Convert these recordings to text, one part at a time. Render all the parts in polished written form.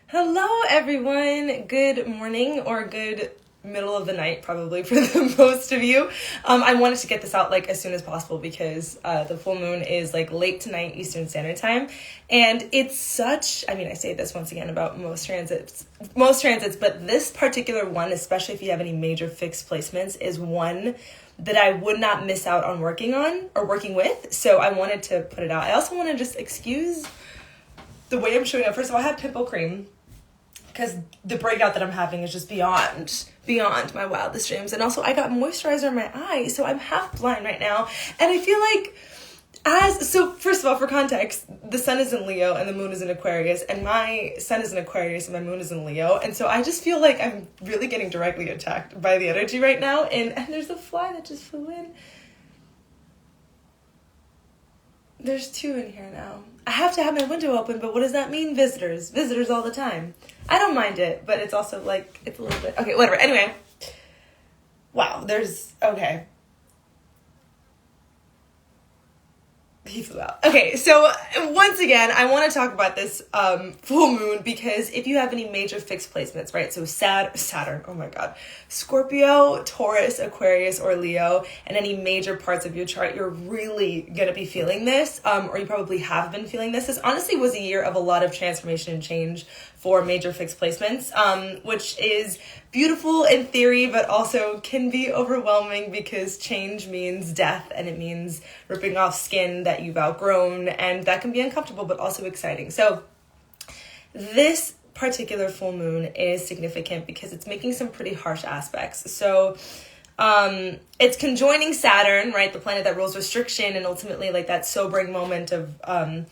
Hello, everyone. Good morning or good middle of the night, probably for the most of you. I wanted to get this out as soon as possible because the full moon is late tonight Eastern Standard Time, and it's such. I say this once again about most transits, but this particular one, especially if you have any major fixed placements, is one that I would not miss out on working with. So I wanted to put it out. I also want to just excuse the way I'm showing up. First of all, I have pimple cream because the breakout that I'm having is just beyond my wildest dreams. And also I got moisturizer in my eyes, so I'm half blind right now. And I feel so first of all, for context, the sun is in Leo and the moon is in Aquarius, and my sun is in Aquarius and my moon is in Leo. And so I just feel like I'm really getting directly attacked by the energy right now. And there's a fly that just flew in. There's two in here now. I have to have my window open, but what does that mean? Visitors all the time. I don't mind it, but it's also it's a little bit, okay, whatever. Anyway, wow, okay. He flew out. Okay, so once again, I want to talk about this full moon because if you have any major fixed placements, right? So Saturn, oh my God, Scorpio, Taurus, Aquarius, or Leo, and any major parts of your chart, you're really going to be feeling this, or you probably have been feeling this. This honestly was a year of a lot of transformation and change for major fixed placements, which is beautiful in theory, but also can be overwhelming because change means death and it means ripping off skin that you've outgrown, and that can be uncomfortable but also exciting. So this particular full moon is significant because it's making some pretty harsh aspects. So it's conjoining Saturn, right, the planet that rules restriction, and ultimately that sobering moment of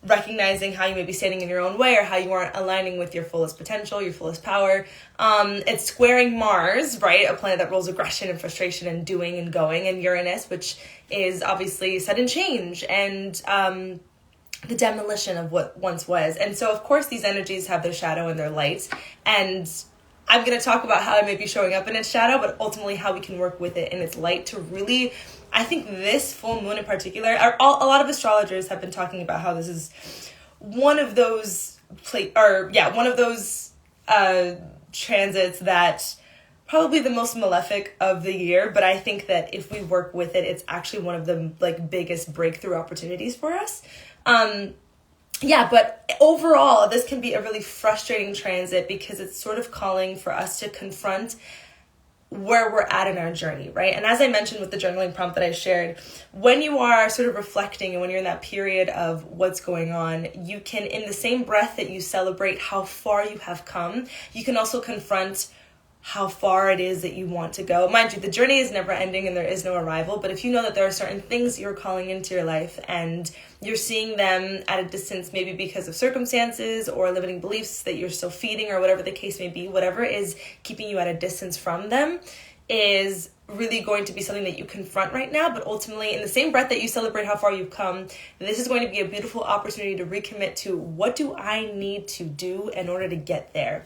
recognizing how you may be standing in your own way or how you aren't aligning with your fullest potential, your fullest power. It's squaring Mars, right? A planet that rules aggression and frustration and doing and going, and Uranus, which is obviously sudden change and the demolition of what once was. And so, of course, these energies have their shadow and their light. And I'm going to talk about how it may be showing up in its shadow, but ultimately how we can work with it in its light to really, I think this full moon in particular, a lot of astrologers have been talking about how this is one of those transits that probably the most malefic of the year. But I think that if we work with it, it's actually one of the biggest breakthrough opportunities for us. But overall, this can be a really frustrating transit because it's sort of calling for us to confront where we're at in our journey, right? And as I mentioned with the journaling prompt that I shared, when you are sort of reflecting and when you're in that period of what's going on, you can, in the same breath that you celebrate how far you have come, you can also confront how far it is that you want to go. Mind you, the journey is never ending and there is no arrival, but if you know that there are certain things you're calling into your life and you're seeing them at a distance, maybe because of circumstances or limiting beliefs that you're still feeding or whatever the case may be, whatever is keeping you at a distance from them is really going to be something that you confront right now. But ultimately, in the same breath that you celebrate how far you've come, this is going to be a beautiful opportunity to recommit to what do I need to do in order to get there.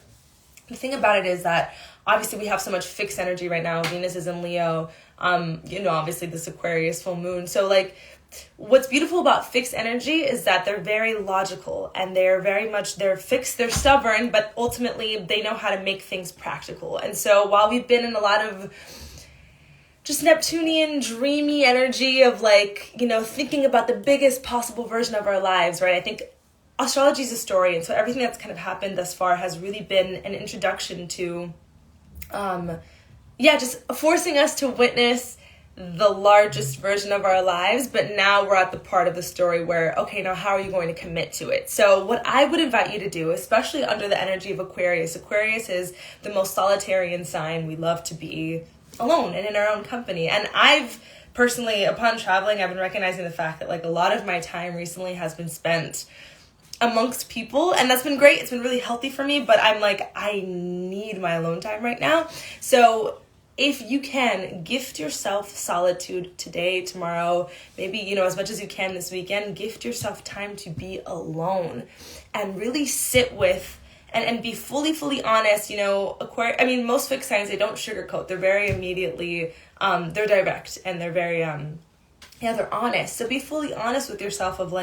The thing about it is that obviously we have so much fixed energy right now. Venus is in Leo, obviously this Aquarius full moon. So what's beautiful about fixed energy is that they're very logical and they're fixed, they're stubborn, but ultimately they know how to make things practical. And so while we've been in a lot of just Neptunian dreamy energy of thinking about the biggest possible version of our lives, right? I think astrology is a story, and so everything that's kind of happened thus far has really been an introduction to just forcing us to witness the largest version of our lives. But now we're at the part of the story where, okay, now how are you going to commit to it? So what I would invite you to do, especially under the energy of Aquarius is the most solitary sign. We love to be alone and in our own company. And I've personally, upon traveling, I've been recognizing the fact that a lot of my time recently has been spent amongst people, and that's been great. It's been really healthy for me, but I'm I need my alone time right now. So if you can gift yourself solitude today, tomorrow, maybe, as much as you can this weekend, gift yourself time to be alone and really sit with and be fully honest. Most fixed signs, they don't sugarcoat. They're very immediately, they're direct and they're very, they're honest. So be fully honest with yourself of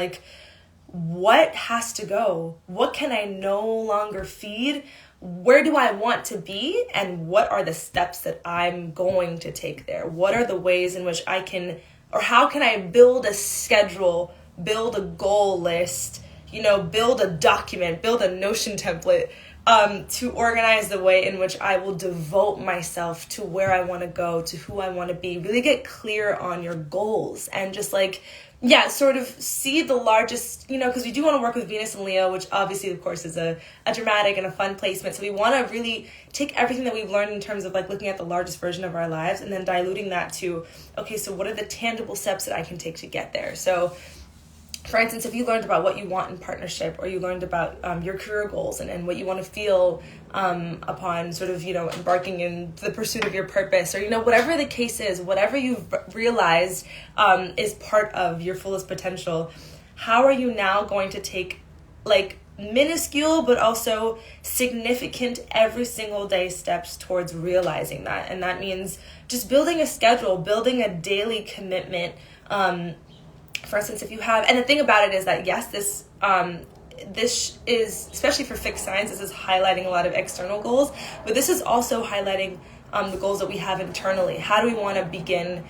what has to go? What can I no longer feed? Where do I want to be? And what are the steps that I'm going to take there? What are the ways in which I can, or how can I build a schedule, build a goal list, build a document, build a Notion template, to organize the way in which I will devote myself to where I want to go, to who I want to be. Really get clear on your goals and just sort of see the largest, because we do want to work with Venus and Leo, which obviously, of course, is a dramatic and a fun placement. So we want to really take everything that we've learned in terms of looking at the largest version of our lives and then diluting that to, okay, so what are the tangible steps that I can take to get there? So for instance, if you learned about what you want in partnership, or you learned about your career goals and what you want to feel upon sort of, embarking in the pursuit of your purpose, or, whatever the case is, whatever you've realized is part of your fullest potential, how are you now going to take minuscule but also significant every single day steps towards realizing that? And that means just building a schedule, building a daily commitment. For instance, if you have, and the thing about it is that, yes, this is, especially for fixed signs, this is highlighting a lot of external goals, but this is also highlighting the goals that we have internally. How do we want to begin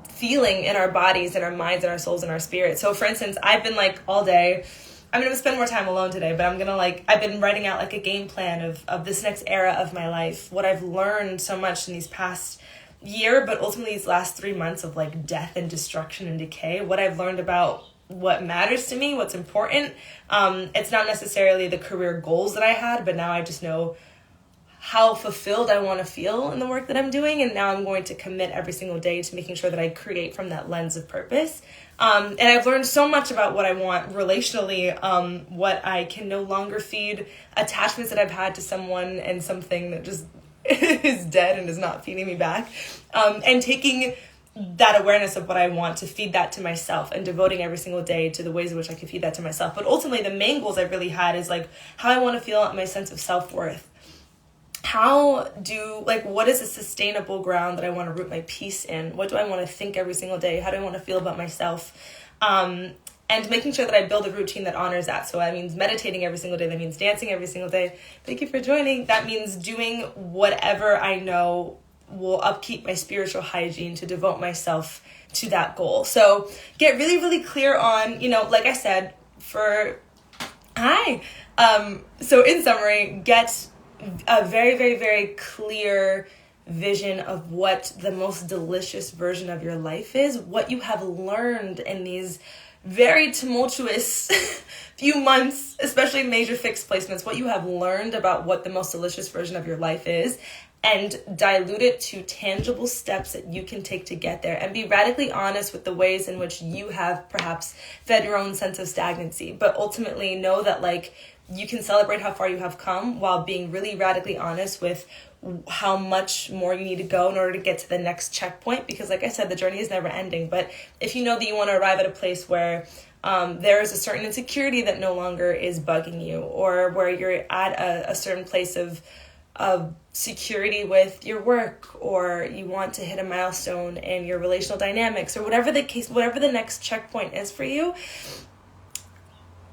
feeling in our bodies, in our minds, in our souls, in our spirits? So for instance, I've been all day, I'm going to spend more time alone today, but I'm going to I've been writing out a game plan of this next era of my life, what I've learned so much in these past year, but ultimately these last 3 months of death and destruction and decay, what I've learned about what matters to me, what's important. It's not necessarily the career goals that I had, but now I just know how fulfilled I want to feel in the work that I'm doing, and now I'm going to commit every single day to making sure that I create from that lens of purpose. And I've learned so much about what I want relationally, what I can no longer feed, attachments that I've had to someone and something that just is dead and is not feeding me back, and taking that awareness of what I want to feed that to myself and devoting every single day to the ways in which I can feed that to myself. But ultimately, the main goals I've really had is how I want to feel my sense of self-worth. What is a sustainable ground that I want to root my peace in? What do I want to think every single day? How do I want to feel about myself? And making sure that I build a routine that honors that. So that means meditating every single day. That means dancing every single day. Thank you for joining. That means doing whatever I know will upkeep my spiritual hygiene to devote myself to that goal. So get really, really clear on, like I said, so in summary, get a very, very, very clear vision of what the most delicious version of your life is, what you have learned in these very tumultuous few months, especially major fixed placements, what you have learned about what the most delicious version of your life is, and dilute it to tangible steps that you can take to get there, and be radically honest with the ways in which you have perhaps fed your own sense of stagnancy. But ultimately know that you can celebrate how far you have come while being really radically honest with how much more you need to go in order to get to the next checkpoint. Because like I said, the journey is never ending. But if you know that you want to arrive at a place where there is a certain insecurity that no longer is bugging you, or where you're at a certain place of security with your work, or you want to hit a milestone in your relational dynamics, or whatever the case, whatever the next checkpoint is for you,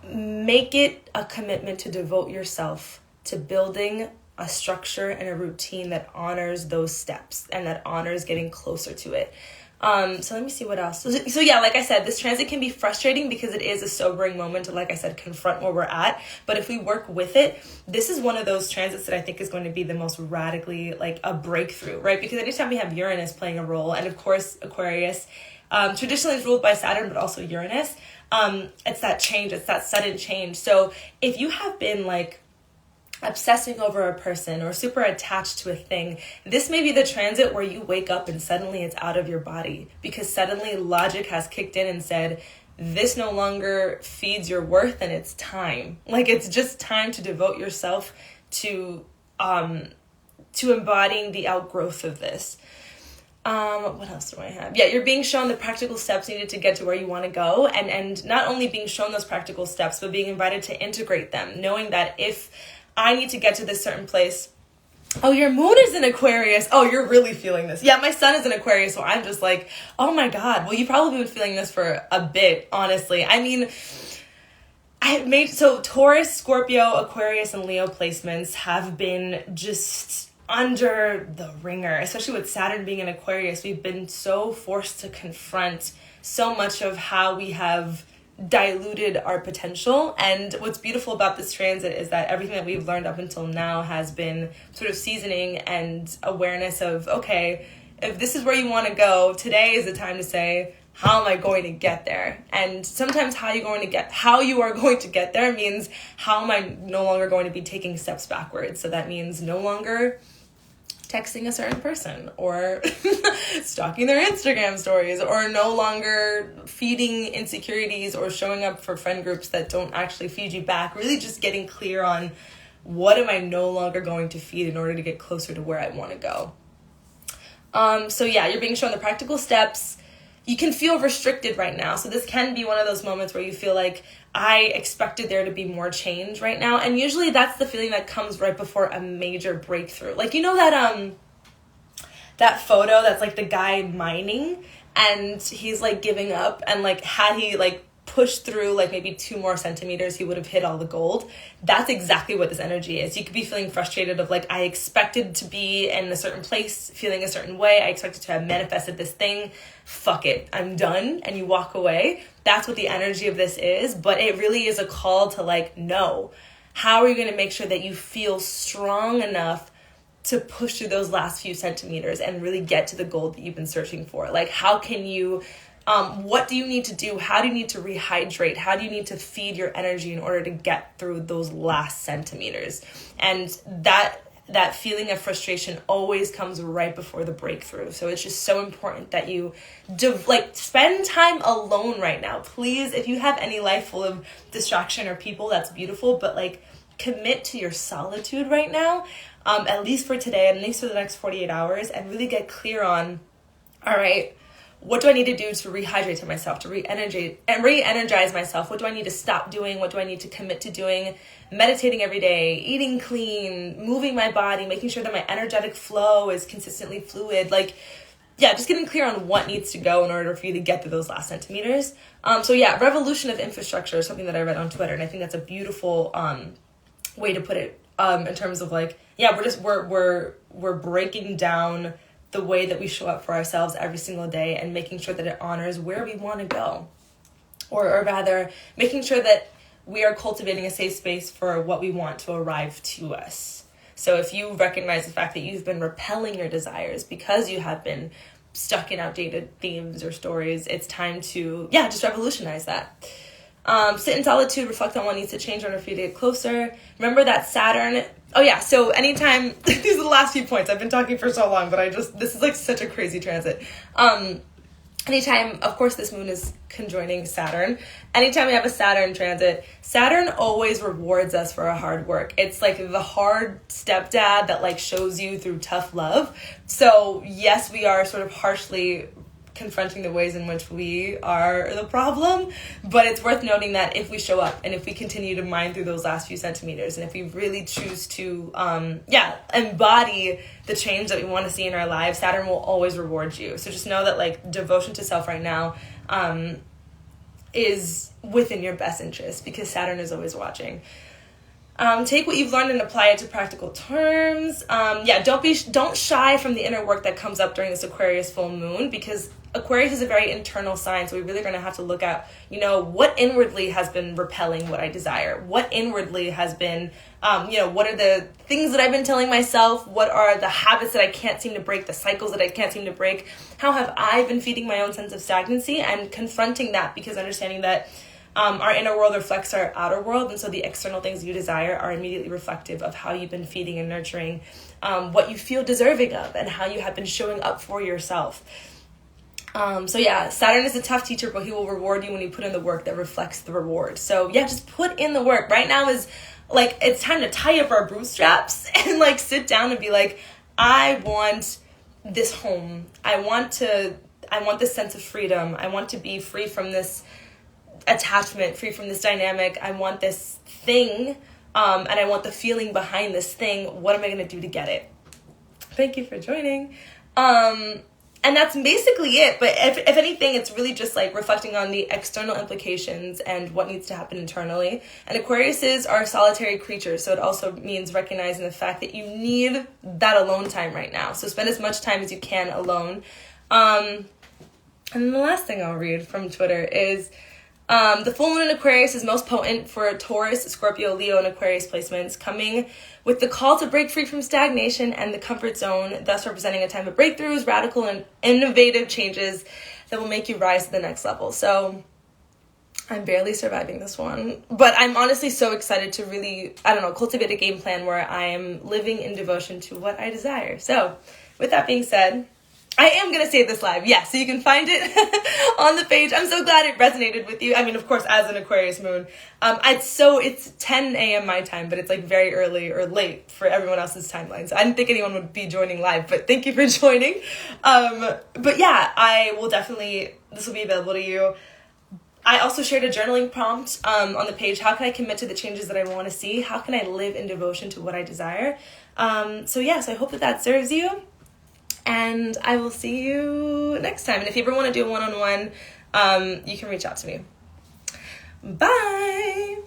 make it a commitment to devote yourself to building a structure and a routine that honors those steps and that honors getting closer to it. So let me see what else. So yeah, like I said, this transit can be frustrating because it is a sobering moment to, like I said, confront where we're at. But if we work with it, this is one of those transits that I think is going to be the most radically a breakthrough, right? Because anytime we have Uranus playing a role, and of course Aquarius traditionally is ruled by Saturn, but also Uranus, it's that change, it's that sudden change. So if you have been obsessing over a person or super attached to a thing, this may be the transit where you wake up and suddenly it's out of your body, because suddenly logic has kicked in and said, this no longer feeds your worth and it's time. It's just time to devote yourself to embodying the outgrowth of this. What else do I have? Yeah, you're being shown the practical steps needed to get to where you want to go, and not only being shown those practical steps, but being invited to integrate them, knowing that if I need to get to this certain place. Oh, your moon is in Aquarius. Oh, you're really feeling this. Yeah, my sun is in Aquarius, so I'm just oh my God. Well, you've probably been feeling this for a bit, honestly. I mean, So Taurus, Scorpio, Aquarius, and Leo placements have been just under the ringer, especially with Saturn being in Aquarius. We've been so forced to confront so much of how we have diluted our potential. And what's beautiful about this transit is that everything that we've learned up until now has been sort of seasoning and awareness of, okay, if this is where you want to go, today is the time to say, how am I going to get there? And sometimes how you are going to get there means, how am I no longer going to be taking steps backwards? So that means no longer texting a certain person, or stalking their Instagram stories, or no longer feeding insecurities or showing up for friend groups that don't actually feed you back. Really just getting clear on, what am I no longer going to feed in order to get closer to where I want to go? So yeah, you're being shown the practical steps. You can feel restricted right now. So this can be one of those moments where you feel like, I expected there to be more change right now. And usually that's the feeling that comes right before a major breakthrough. Like, you know that photo that's like the guy mining and he's like giving up, and like had he like pushed through like maybe 2 more centimeters, he would have hit all the gold. That's exactly what this energy is. You could be feeling frustrated of like, I expected to be in a certain place, feeling a certain way. I expected to have manifested this thing. Fuck it, I'm done. And you walk away. That's what the energy of this is. But it really is a call to like, no. How are you going to make sure that you feel strong enough to push through those last few centimeters and really get to the goal that you've been searching for? Like, how can you... what do you need to do? How do you need to rehydrate? How do you need to feed your energy in order to get through those last centimeters? And that feeling of frustration always comes right before the breakthrough. So it's just so important that you spend time alone right now. Please, if you have any life full of distraction or people, that's beautiful, but like, commit to your solitude right now, at least for today, at least for the next 48 hours, and really get clear on, all right, what do I need to do to rehydrate to myself, to re-energize myself? What do I need to stop doing? What do I need to commit to doing? Meditating every day, eating clean, moving my body, making sure that my energetic flow is consistently fluid. Like, yeah, just getting clear on what needs to go in order for you to get to those last centimeters. So yeah, revolution of infrastructure is something that I read on Twitter, and I think that's a beautiful way to put it, in terms of like, yeah, we're breaking down the way that we show up for ourselves every single day and making sure that it honors where we want to go. Or rather, making sure that we are cultivating a safe space for what we want to arrive to us. So if you recognize the fact that you've been repelling your desires because you have been stuck in outdated themes or stories, it's time to, just revolutionize that. Sit in solitude, reflect on what needs to change in order for you to get closer. Remember that Saturn... Oh yeah, so anytime, these are the last few points, I've been talking for so long, but this is like such a crazy transit. Anytime, of course, this moon is conjoining Saturn. Anytime we have a Saturn transit, Saturn always rewards us for our hard work. It's like the hard stepdad that like shows you through tough love. So yes, we are sort of harshly confronting the ways in which we are the problem, but it's worth noting that if we show up and if we continue to mine through those last few centimeters, and if we really choose to embody the change that we want to see in our lives, Saturn will always reward you. So just know that like devotion to self right now is within your best interest, because Saturn is always watching. Take what you've learned and apply it to practical terms. Don't shy from the inner work that comes up during this Aquarius full moon, because Aquarius is a very internal sign, so we're really going to have to look at, what inwardly has been repelling what I desire. What inwardly has been, what are the things that I've been telling myself? What are the habits that I can't seem to break, the cycles that I can't seem to break? How have I been feeding my own sense of stagnancy? And confronting that, because understanding that our inner world reflects our outer world, and so the external things you desire are immediately reflective of how you've been feeding and nurturing what you feel deserving of, and how you have been showing up for yourself. Saturn is a tough teacher, but he will reward you when you put in the work that reflects the reward. So just put in the work. Right now is like, it's time to tie up our bootstraps and like sit down and be like, I want this home. I want this sense of freedom. I want to be free from this attachment, free from this dynamic. I want this thing, and I want the feeling behind this thing. What am I going to do to get it? Thank you for joining. And that's basically it. But if anything, it's really just like reflecting on the external implications and what needs to happen internally. And Aquariuses are solitary creatures, so it also means recognizing the fact that you need that alone time right now. So spend as much time as you can alone. And then the last thing I'll read from Twitter is the full moon in Aquarius is most potent for Taurus, Scorpio, Leo, and Aquarius placements, coming with the call to break free from stagnation and the comfort zone, thus representing a time of breakthroughs, radical and innovative changes that will make you rise to the next level. So I'm barely surviving this one, but I'm honestly so excited to really, cultivate a game plan where I am living in devotion to what I desire. So with that being said, I am going to save this live, yes, so you can find it on the page. I'm so glad it resonated with you. I mean, of course, as an Aquarius moon. It's 10 a.m. my time, but it's like very early or late for everyone else's timeline. So I didn't think anyone would be joining live, but thank you for joining. But yeah, this will be available to you. I also shared a journaling prompt on the page. How can I commit to the changes that I want to see? How can I live in devotion to what I desire? So I hope that serves you. And I will see you next time. And if you ever want to do a one-on-one, you can reach out to me. Bye.